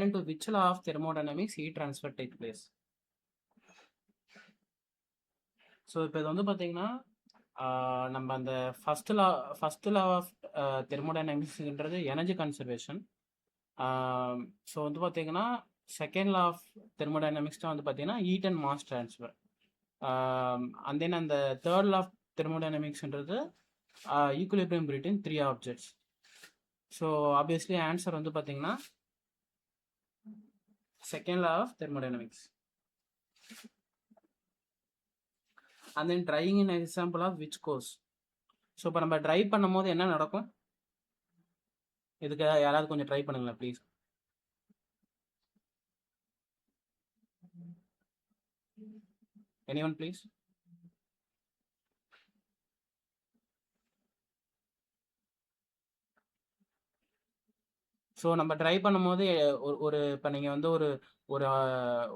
according to which law of thermodynamics heat transfer take place? So இப்போ இது வந்து பார்த்தீங்கன்னா நம்ம அந்த ஃபர்ஸ்ட் லா ஆஃப் தெர்மோடைனமிக்ஸ்ன்றது எனர்ஜி கன்சர்வேஷன். ஸோ வந்து பார்த்தீங்கன்னா செகண்ட் லா ஆஃப் தெர்மோடைனமிக்ஸ் தான் வந்து பார்த்தீங்கன்னா heat and mass transfer. And then அந்த தேர்ட் லா ஆஃப் தெர்மோடைனமிக்ஸ்ன்றது equilibrium between three objects. So obviously answer வந்து பார்த்தீங்கன்னா second law of thermodynamics. And then drying in example of which course. So இப்போ நம்ம try பண்ணும் போது என்ன நடக்கும்? இதுக்கு யாராவது கொஞ்சம் ட்ரை பண்ணுங்களேன் ப்ளீஸ். Anyone please. ஸோ நம்ம ட்ரை பண்ணும்போது ஒரு இப்போ நீங்கள் வந்து ஒரு ஒரு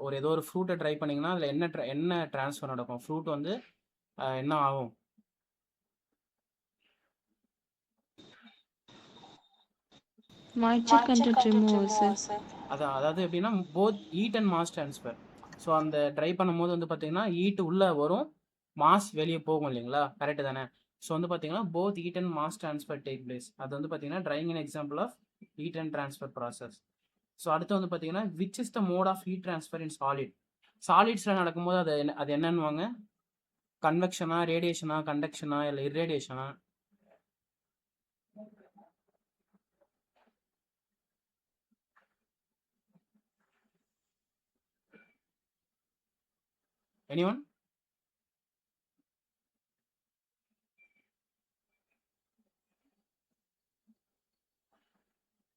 ஒரு ஏதோ ஒரு ஃப்ரூட்டை ட்ரை பண்ணிங்கன்னா அதில் என்ன ட்ரான்ஸ்ஃபர் நடக்கும்? ஃப்ரூட் வந்து என்ன ஆகும்? Moisture content removes, sir. அதாவது எப்படின்னா both heat and mass transfer. So அந்த ட்ரை பண்ணும்போது வந்து பார்த்தீங்கன்னா ஹீட் உள்ளே வரும், மாஸ் வெளியே போகும் இல்லைங்களா? கரெக்டு தானே? ஸோ வந்து பார்த்தீங்கன்னா both heat and mass transfer take place. அது வந்து பார்த்தீங்கன்னா drying in example of heat and transfer process. So அடுத்து வந்து பார்த்தீங்கன்னா which is the mode of heat transfer in solid. சாலிட்ஸில் நடக்கும்போது அது என்னன்னுவாங்க? கன்வெக்ஷனா, ரேடியேஷனா, கண்டக்ஷனா, இல்லை இர்ரேடியேஷனா? எனிஒன்?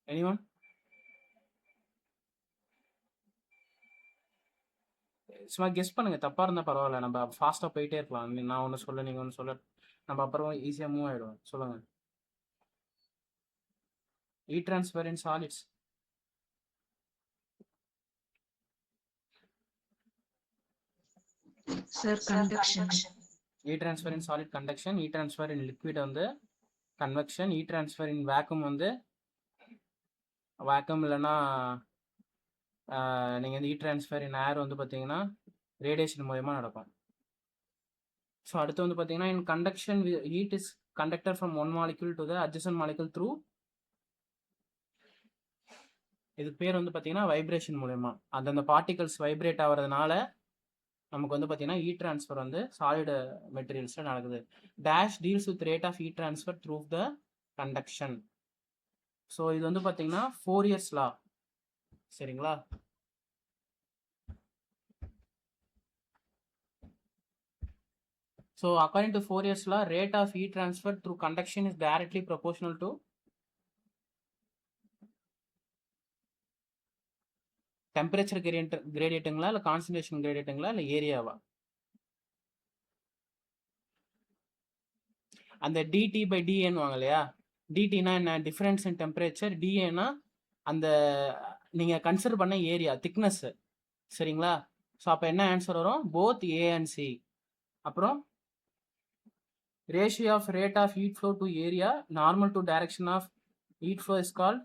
எனிஒன்? சும்மா கெஸ் பண்ணுங்க, தப்பா இருந்தா பரவாயில்ல, நம்ம ஃபாஸ்டா போயிட்டே இருக்கலாம். நான் ஒன்று சொல்ல, நீங்க ஒன்று சொல்ல, நம்ம அப்புறம் ஈஸியா மூவ் ஆயிடுவோம். சொல்லுங்க. Heat transfer in solids. Sir, conduction. Heat transfer in solid conduction, heat transfer in liquid வந்து convection, heat transfer in vacuum வந்து வேக்கம், இல்லைன்னா நீங்கள் வந்து ஹீட் ட்ரான்ஸ்ஃபர் இன் ஏர் வந்து பார்த்தீங்கன்னா ரேடியேஷன் மூலயமா நடக்கும். ஸோ அடுத்து வந்து பார்த்தீங்கன்னா in conduction heat is conductor from one molecule to the adjacent molecule through. இதுக்கு பேர் வந்து பார்த்தீங்கன்னா வைப்ரேஷன் மூலயமா. அந்தந்த பார்ட்டிகல்ஸ் வைப்ரேட் ஆகிறதுனால நமக்கு வந்து பார்த்தீங்கன்னா ஹீட் ட்ரான்ஸ்ஃபர் வந்து சாலிட் மெட்டீரியல்ஸில் நடக்குது. Dash deals with rate of heat transfer through the conduction. So இது வந்து பார்த்தீங்கன்னா 4 years லா. சரிங்களா? So according to 4 years law, rate of heat transfer through conduction is directly proportional to temperature gradient-ங்களா இல்லை concentration gradient-ங்களா இல்லை ஏரியாவா? அந்த dt by dn வாங்க இல்லையா? dtனா என்ன? டிஃபரன்ஸ் இன் டெம்பரேச்சர். dAனா அந்த நீங்கள் கன்சிடர் பண்ண ஏரியா திக்னஸ். சரிங்களா? ஸோ அப்போ என்ன ஆன்சர் வரும்? Both A and C. அப்புறம் ratio of rate of heat flow to area normal to direction of heat flow is called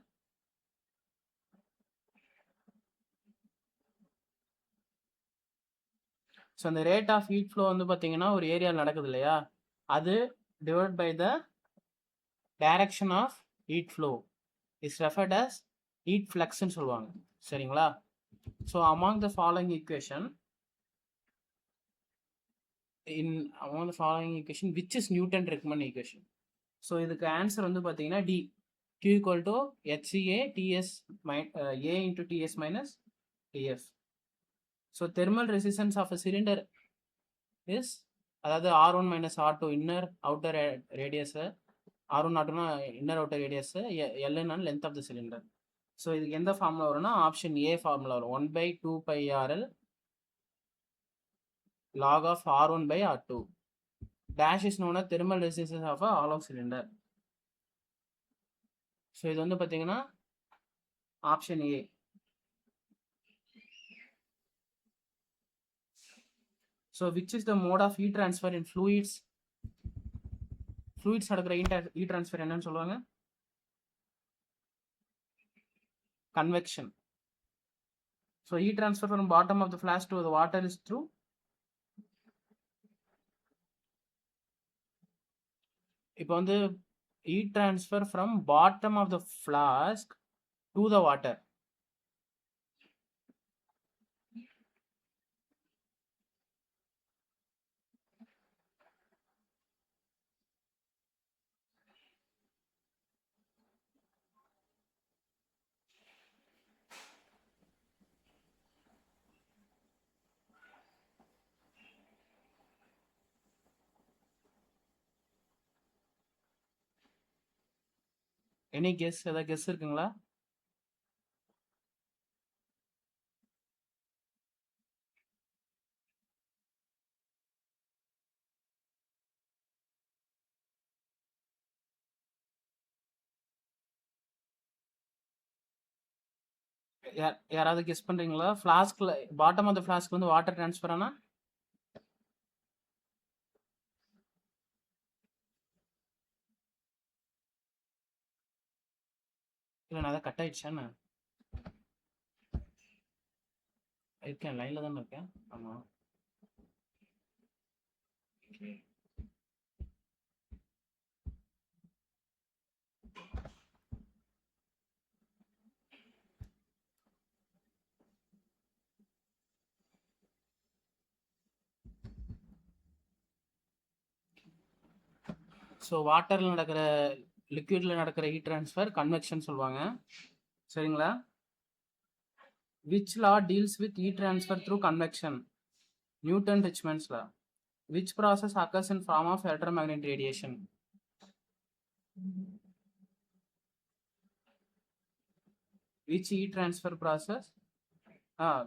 so அந்த ரேட் ஆஃப் ஹீட் ஃப்ளோ வந்து பார்த்தீங்கன்னா ஒரு ஏரியாவில் நடக்குது இல்லையா, அது divide by the direction of heat flow is referred as heat ஃப்ளக்ஸ்ன்னு சொல்லுவாங்க. சரிங்களா? So among the following equation which is Newton recommend equation. So இதுக்கு ஆன்சர் வந்து பார்த்தீங்கன்னா D. Q equal to HCA TS A into TS minus TF. So thermal resistance of a cylinder is அதாவது R1 minus R2 inner outer radius, R1 R2 inner outer radius, Ln length of the cylinder. So இதுக்கு எந்த formula வரும்னா option A formula வரும். 1/2πRL log of R1 by R2. Dash is known as thermal resistance of a hollow cylinder. So இது வந்து பார்த்தீங்கன்னா option A. So which is the mode of heat transfer in fluids. Fluids நடக்கிற heat transfer என்னன்னு சொல்லுவாங்க? Convection. So heat transfer from bottom of the flask to the water is through இப்போ வந்து heat transfer from bottom of the flask to the water. Any guess? ஏதாவது guess இருக்குங்களா? யாராவது guess பண்றீங்களா? ஃப்ளாஸ்க்ல bottom of the flask வந்து water transfer ஆனா இல்லை நான் அதை கட் ஆயிடுச்சேன்னு இருக்கேன், லைன்ல தானே இருக்கேன். ஆமா. ஸோ வாட்டரில் நடக்கிற லிக்விட்ல நடக்கிற ஹீட் ட்ரான்ஸ்ஃபர் கன்வெக்ஷன் சொல்லுவாங்க. சரிங்களா? Which law deals with heat transfer through convection? Newton-Richmond's law. Which process occurs in form of electromagnetic radiation? Which heat transfer process?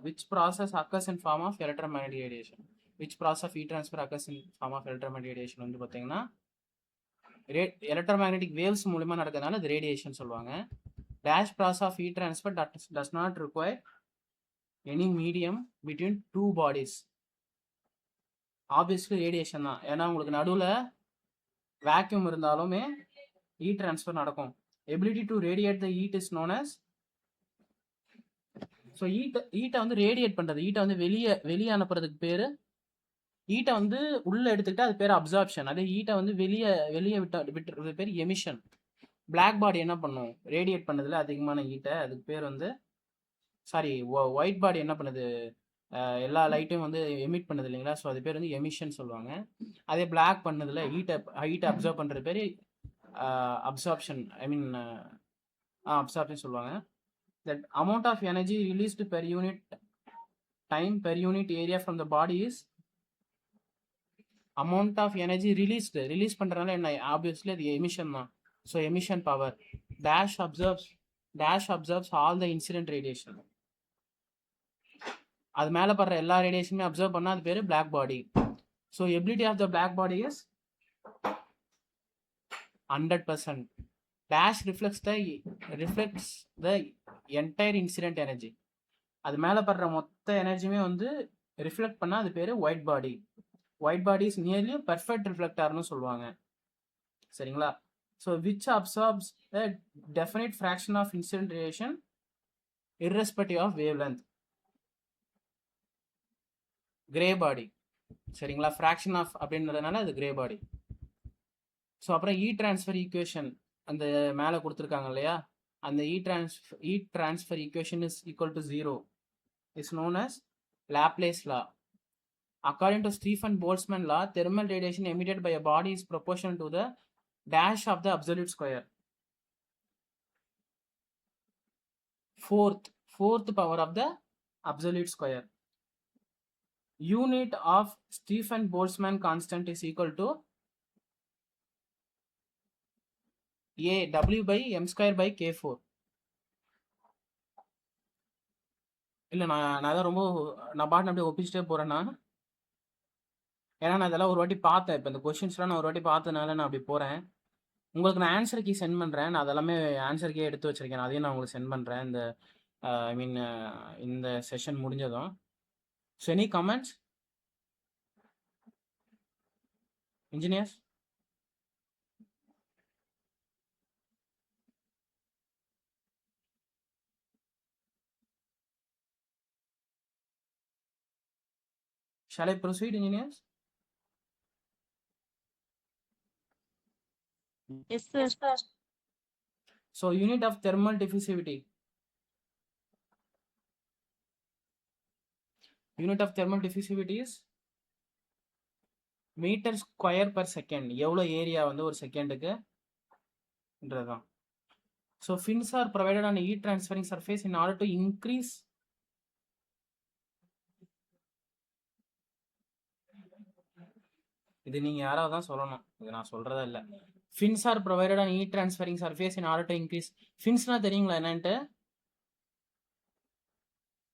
Which process occurs in form of electromagnetic radiation? Which process of heat transfer occurs in form of electromagnetic radiation வந்து பார்த்தீங்கன்னா electromagnetic waves மூலமா நடக்கிறதுனால அது radiation சொல்லுவாங்க. Dash process of heat transfer does not require any medium between two bodies. Obviously radiation தான், ஏன்னா உங்களுக்கு நடுவில் வேக்யூம் இருந்தாலுமே ஹீட் ட்ரான்ஸ்ஃபர் நடக்கும். Ability to radiate the heat is known as. So ஹீட்டை வந்து ரேடியேட் பண்ணுறது, ஹீட்டை வந்து வெளியே அனுப்புறதுக்கு பேர், ஹீட்டை வந்து உள்ளே எடுத்துக்கிட்டா அது பேர் அப்சார்ப்ஷன். அதே ஹீட்டை வந்து வெளியே விட்டுறது பேர் எமிஷன். பிளாக் பாடி என்ன பண்ணும்? ரேடியேட் பண்ணதில் அதிகமான ஹீட்டை, அதுக்கு பேர் வந்து ஒயிட் பாடி என்ன பண்ணுது? எல்லா லைட்டையும் வந்து எமிட் பண்ணுது இல்லைங்களா? ஸோ அது பேர் வந்து எமிஷன் சொல்லுவாங்க. அதே பிளாக் பண்ணதில் ஹீட்டை அப்சர்வ் பண்ணுறது பேர் அப்சார்ப்ஷன். அப்சார்ப்ஷன் சொல்லுவாங்க. That amount of energy released per unit time per unit area from the body is amount of energy release பண்றதுனால என்ன? obviously அது எமிஷன் தான். so emission power dash absorbs all the incident radiation. அது மேல படுற எல்லா ரேடியேஷனுமே observe பண்ணா அது பேரு black body. so ability of the black body is 100%. dash reflects the entire incident energy. அது மேலே படுற மொத்த எனர்ஜியுமே வந்து ரிஃப்ளெக்ட் பண்ணால் அது பேர் white body. White body is nearly perfect ரிஃப்ளெக்டார்னு சொல்லுவாங்க. சரிங்களா? So which absorbs the definite fraction of incident radiation irrespective of wave length. Grey body. சரிங்களா? ஃப்ராக்ஷன் ஆஃப் அப்படின்றதுனால அது கிரே பாடி. ஸோ அப்புறம் ஹீட் ட்ரான்ஸ்ஃபர் ஈக்குவேஷன் அந்த மேலே கொடுத்துருக்காங்க இல்லையா? அந்த heat transfer equation is equal to 0 is known as Laplace law. According to Stephen Boltzmann law, thermal radiation emitted by a body is proportional to the dash of the absolute square. Fourth power of the absolute square. Unit of Stephen Boltzmann constant is equal to A W by m square by k4. இல்லை நான் அதான் நான் பாட்டு அப்படியே ஒப்பிச்சுட்டே போகிறேன்னா, ஏன்னா நான் இதெல்லாம் ஒரு வாட்டி பார்த்தேன். இப்போ இந்த கொஷின்ஸ்லாம் நான் ஒரு வாட்டி பார்த்ததுனால நான் அப்படி போகிறேன். உங்களுக்கு நான் ஆன்சர் கீ சென்ட் பண்ணுறேன். நான் அதெல்லாமே ஆன்சர் கீ எடுத்து வச்சுருக்கேன். அதையும் நான் உங்களுக்கு சென்ட் பண்ணுறேன் இந்த இந்த செஷன் முடிஞ்சதும். So any comments engineers? Shall I proceed, engineers? Yes, sir. So unit of thermal diffusivity. Unit of thermal diffusivity is metre square per second. எவ்வளோ ஏரியா வந்து ஒரு செகண்டுக்குன்றதுதான். So fins are provided on heat transferring surface in order to increase இது நீங்க யாராவது தான் சொல்லணும், இது நான் சொல்றதா இல்லை. fins are provided on heat transferring surface in order to increase. finsனா தெரியுங்களா என்னன்ட்டு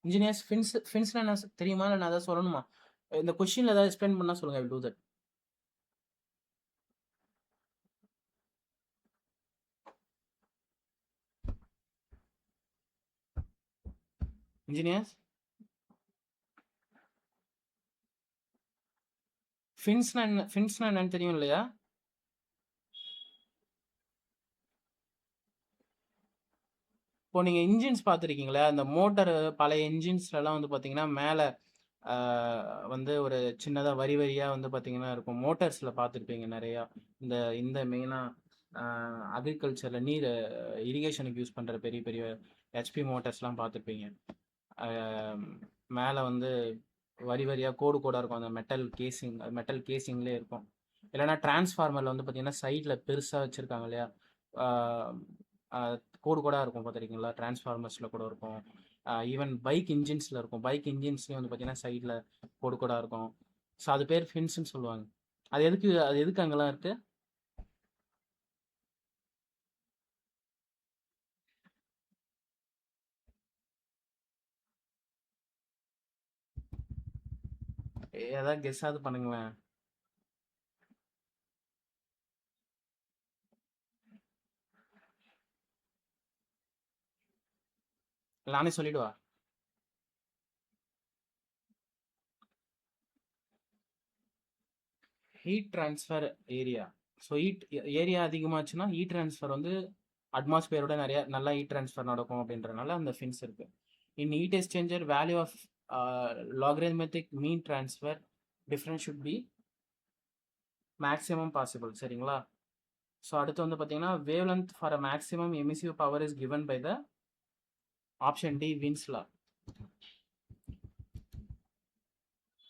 இன்ஜினியர்ஸ்? ஃபின்ஸ்னா என்ன தெரியுமா, இல்லை நான் அதை சொல்லணுமா? இந்த கொஸ்டின்ல ஏதாவது எக்ஸ்பிளைன் பண்ணா சொல்லுங்க. I will do that. Engineers, ஃபின்ஸ்னா என்னன்னு தெரியும் இல்லையா? இப்போ நீங்கள் இன்ஜின்ஸ் பார்த்துருக்கீங்களா? அந்த மோட்டர் பழைய இன்ஜின்ஸ்லலாம் வந்து பார்த்தீங்கன்னா மேலே வந்து ஒரு சின்னதாக வரி வரியாக வந்து பார்த்தீங்கன்னா இருக்கும். மோட்டார்ஸில் பார்த்துருப்பீங்க நிறையா. இந்த இந்த மெயினாக அக்ரிகல்ச்சரில் நீர் இரிகேஷனுக்கு யூஸ் பண்ணுற பெரிய பெரிய ஹெச்பி மோட்டார்ஸ்லாம் பார்த்துருப்பீங்க. மேலே வந்து வரி வரியாக கோடு கோடாக இருக்கும். அந்த மெட்டல் கேசிங்லேயே இருக்கும். இல்லைன்னா டிரான்ஸ்ஃபார்மரில் வந்து பார்த்தீங்கன்னா சைடில் பெருசாக வச்சுருக்காங்க இல்லையா, கோடு கோடாக இருக்கும் பார்த்துருக்கீங்களா? டிரான்ஸ்ஃபார்மர்ஸில் கூட இருக்கும். ஈவன் பைக் இன்ஜின்ஸில் இருக்கும். பைக் இன்ஜின்ஸ்லேயும் வந்து பார்த்தீங்கன்னா சைடில் கோடு கோடாக இருக்கும். ஸோ அது பேர் ஃபின்ஸ்ன்னு சொல்லுவாங்க. அது எதுக்கு அங்கெல்லாம் இருக்குது? ஏதாவது கெஸ்ஸாவது பண்ணுங்களேன். நானே சொல்லிடுவா. Heat transfer area. So area அதிகமாச்சுன்னா ஹீட் ட்ரான்ஸ்ஃபர் வந்து அட்மாஸ்பியரோட நல்லா ஹீட் ட்ரான்ஸ்ஃபர் நடக்கும் அப்படின்றனால அந்த ஃபின்ஸ் இருக்கு. In heat exchanger value of logarithmic mean transfer difference should be maximum possible. சரிங்களா? ஸோ அடுத்து வந்து பார்த்தீங்கன்னா wave length for a maximum emissive power is given by the option D Wien's law.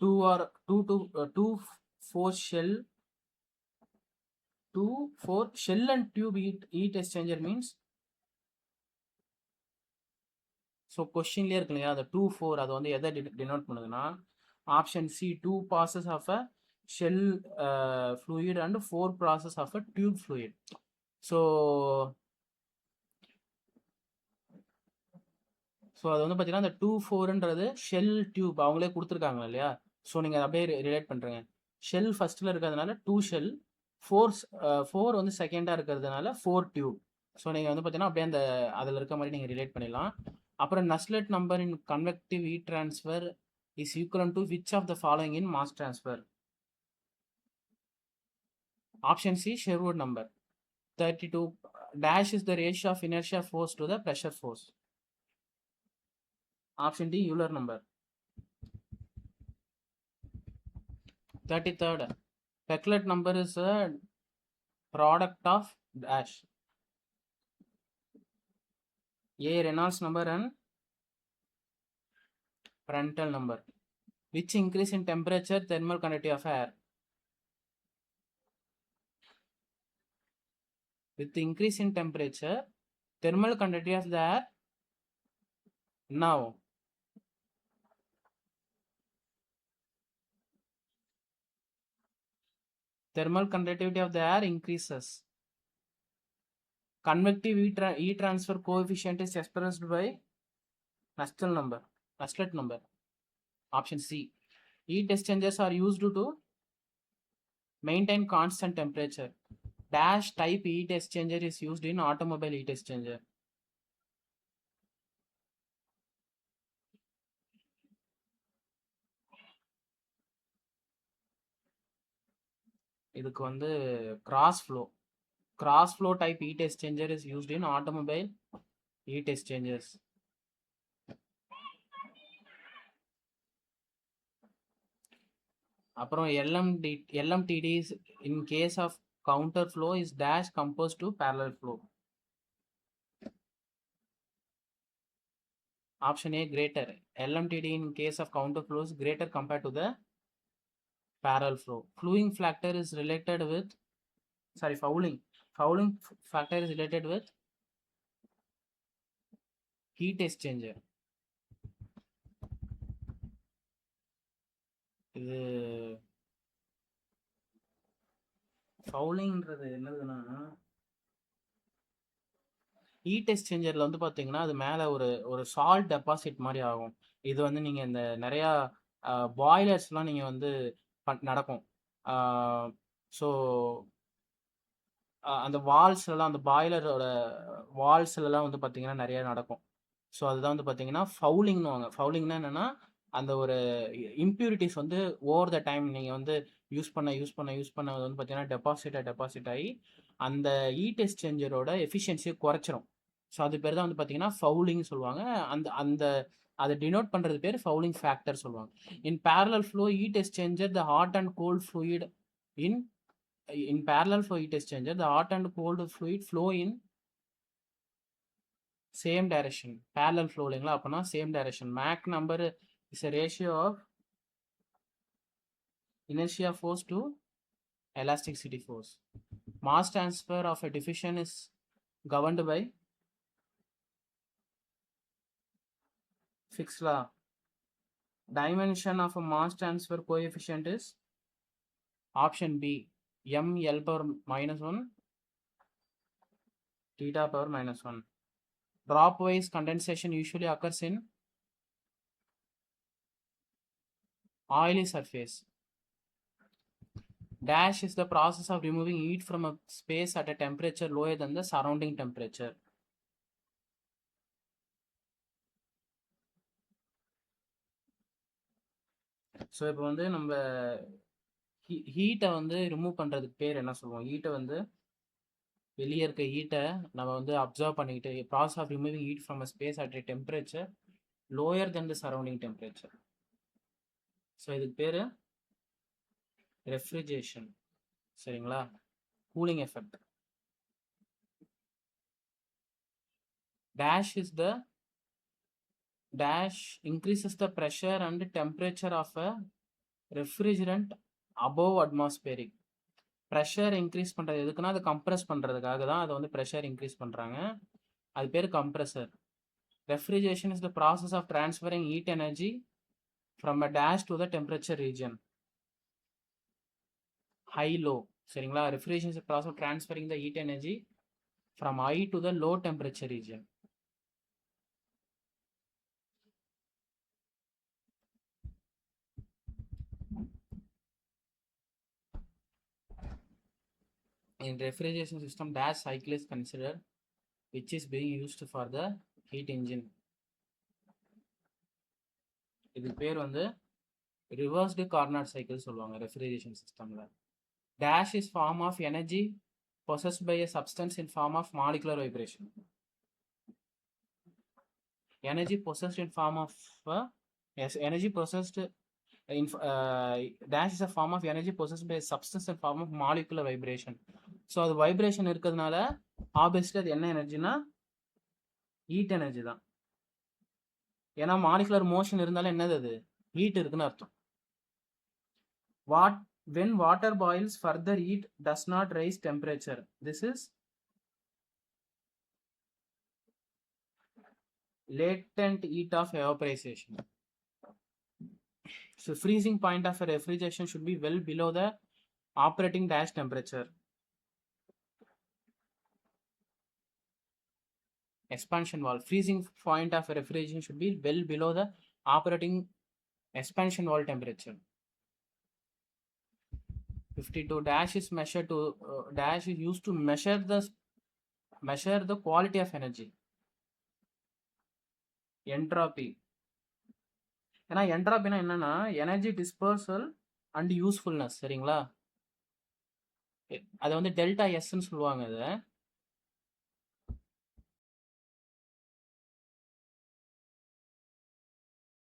2-4 shell and tube heat exchanger means. So கொஸ்டின்லேயே இருக்கு இல்லையா, அந்த 2-4 அது வந்து எதை டினோட் பண்ணுதுன்னா option C 2 passes of a shell fluid and 4 passes of a tube fluid. So அது வந்து பார்த்தீங்கன்னா அந்த 2-4ன்றது ஷெல் டியூப் அவங்களே கொடுத்துருக்காங்க இல்லையா. ஸோ நீங்கள் அப்படியே ரிலேட் பண்ணுறீங்க. ஷெல் ஃபஸ்ட்டில் இருக்கிறதுனால 2 ஷெல், 4 வந்து செகண்டாக இருக்கிறதுனால 4 டியூப். ஸோ நீங்கள் வந்து பார்த்தீங்கன்னா அப்படியே அந்த அதில் இருக்க மாதிரி நீங்கள் ரிலேட் பண்ணிடலாம். அப்புறம் Nusselt number in convective heat transfer is equal to which of the following in mass transfer? Option C Sherwood number. 32 dash is the ratio of inertia force to the pressure force. Option D Euler number. 33rd Peclet number is a product of dash. A Reynolds number and Prandtl number. Which increase in temperature thermal conductivity of air? With the increase in temperature thermal conductivity of the air. Now thermal conductivity of the air increases. Convective heat transfer coefficient is expressed by Nusselt number. Option C. Heat exchangers are used to maintain constant temperature. Dash type heat exchanger is used in automobile heat exchanger. இதுக்கு வந்து cross flow type heat exchanger is used in automobile heat exchangers. அப்புறம் LMTD is in case of counter flow is dash composed to parallel flow. Option A greater. LMTD in case of counter flow is greater compared to the parallel flow. Fouling factor is related with fouling factor is related with heat exchanger. இது ஃபவுலிங்ன்றது என்னதுன்னா heat எக்ஸ்சேஞ்சரில் வந்து பார்த்தீங்கன்னா அது மேலே ஒரு salt deposit மாதிரி ஆகும். இது வந்து நீங்கள் இந்த நிறையா பாய்லர்ஸ்லாம் நீங்கள் வந்து நடக்கும். ஸோ அந்த வால்ஸ்லாம் அந்த பாய்லரோட வால்ஸ்லாம் வந்து பார்த்தீங்கன்னா நிறையா நடக்கும். ஸோ அதுதான் வந்து பார்த்தீங்கன்னா ஃபவுலிங்னுவாங்க. ஃபவுலிங்னா என்னென்னா அந்த ஒரு இம்ப்யூரிட்டிஸ் வந்து ஓவர் த டைம் நீங்கள் வந்து யூஸ் பண்ண வந்து பார்த்தீங்கன்னா டெபாசிட் ஆகி அந்த ஹீட் எக்ஸ்சேஞ்சரோட எஃபிஷியன்சியை குறைச்சிரும். ஸோ அது பேர் தான் வந்து பார்த்தீங்கன்னா ஃபவுலிங் சொல்லுவாங்க. அந்த அதை டினோட் பண்ணுறது பேர் ஃபவுலிங் ஃபேக்டர் சொல்லுவாங்க. இன் parallel flow heat exchanger the hot and cold fluid in parallel flow heat exchanger the hot and cold fluid flow in same direction. parallel flow இல்லைங்களா, அப்போனா same direction. Mach number is a ratio of inertia force to elasticity force. Mass transfer of a diffusion is governed by Fick's law. Dimension of a mass transfer coefficient is option B mL power -1 theta power -1. Drop-wise condensation usually occurs in oily surface. Dash is the process of removing heat from a space at a temperature lower than the surrounding temperature. So இப்போ வந்து நம்ம ஹீட்டை வந்து remove பண்ணுறதுக்கு பேர் என்ன சொல்லுவோம்? ஹீட்டை வந்து வெளியே இருக்க ஹீட்டை நம்ம வந்து அப்சர்வ் பண்ணிக்கிட்டு process of removing heat from a space at a temperature lower than the surrounding temperature. So இதுக்கு பேர் ரெஃப்ரிஜரேஷன். சரிங்களா? Cooling effect. Dash increases the pressure and temperature of a refrigerant above atmospheric. Pressure increase பண்ணுறது எதுக்குன்னா அது compress பண்ணுறதுக்காக தான் அதை வந்து ப்ரெஷர் இன்க்ரீஸ் பண்ணுறாங்க. அது பேர் compressor. Refrigeration is the process of transferring heat energy from a dash to the temperature region high low. சரிங்களா? Refrigeration is the process of transferring the heat energy from high to the low temperature region. In refrigeration system, dash cycle is considered which is being used for the heat engine. இது பேர் வந்து reversed Carnot cycle சொல்லுவாங்க refrigeration சிஸ்டம்ல. Dash is form of energy possessed by a substance in form of molecular vibration. Energy possessed in form of energy possessed in dash is a form of energy possessed by a substance in form of molecular vibration. So அது vibration இருக்கிறதுனால obviously அது என்ன எனர்ஜினா heat energy தான். ஏன்னா molecular motion இருந்தாலும் என்னது அது heat இருக்குன்னு அர்த்தம். When water boils, further heat does not raise temperature. This is latent heat of evaporation. So freezing point of a refrigeration should be well below the operating dash temperature. Expansion valve. Freezing point of a refrigeration should be well below the operating expansion valve temperature. 52. Dash is measured to dash is used to measure the quality of energy. Entropy. ஏன்னா என்ட்ராபினா என்னன்னா energy dispersal and usefulness. சரிங்களா? அதை வந்து delta எஸ்ன்னு சொல்லுவாங்க. அதை